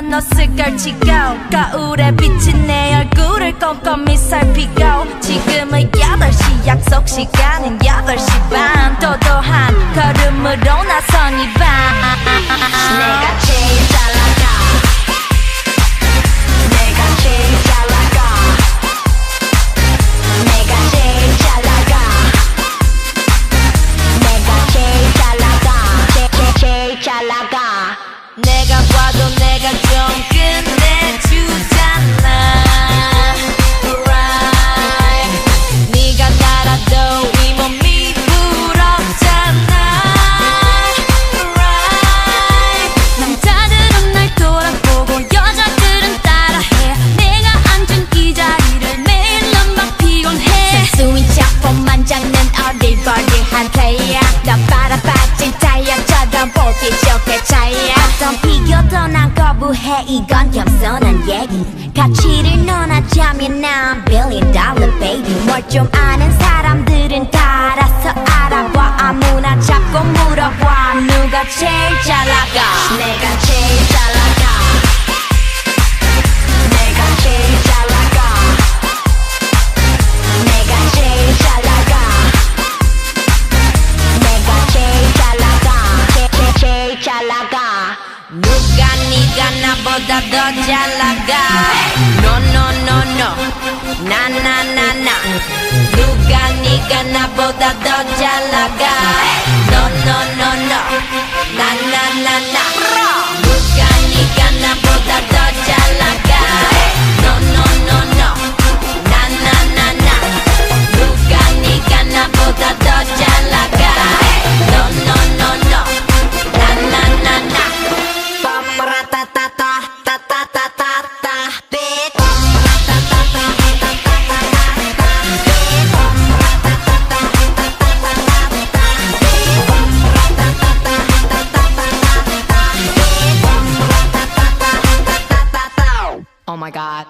난 옷을 걸치고 거울에 비친 내 얼굴을 꼼꼼히 살피고 지금은 8시 약속 시간은 8시 반 도도한 걸음으로 나선 이 밤 내가 제일 잘 나가 내가 제일 잘 나가 내가 제일 잘 나가 내가 제일 잘 나가 제일 잘 나가 내가 봐도 내가 좀 끝내주잖아 Right 네가 날아도 이 몸이 부럽잖아 Right 남자들은 날 돌아보고 여자들은 따라해 내가 앉은 이 자리를 매일은 막 피곤해 순수인 작품만 잡는 어리버리한 플레이야 나 빨아빠진 타이어처럼 보기 좋게 차이야 어떤 비교도 난 거부해 이건 겸손한 얘기 가치를 논하자면 난 $1 billion baby 뭘 좀 아는 사람들은 다 알아서 알아봐 아무나 잡고 물어봐 누가 제일 잘 나가 내가 제일 잘 나가 내가 제일 잘 나가 내가 제일 잘 나가 내가 제일 잘 나가 제일 잘 나가 누가 네가 나보다 더 잘 나가 No no no no 나 나 나 나 누가 네가 나보다 더 잘 나가 No no no no 나 나 나 나 누가 네가 나보다 더 잘 나가 No no no no 나 나 나 나 누가 네가 나보다 더 잘 나가 No no no no 나 나 나 나 Oh my God.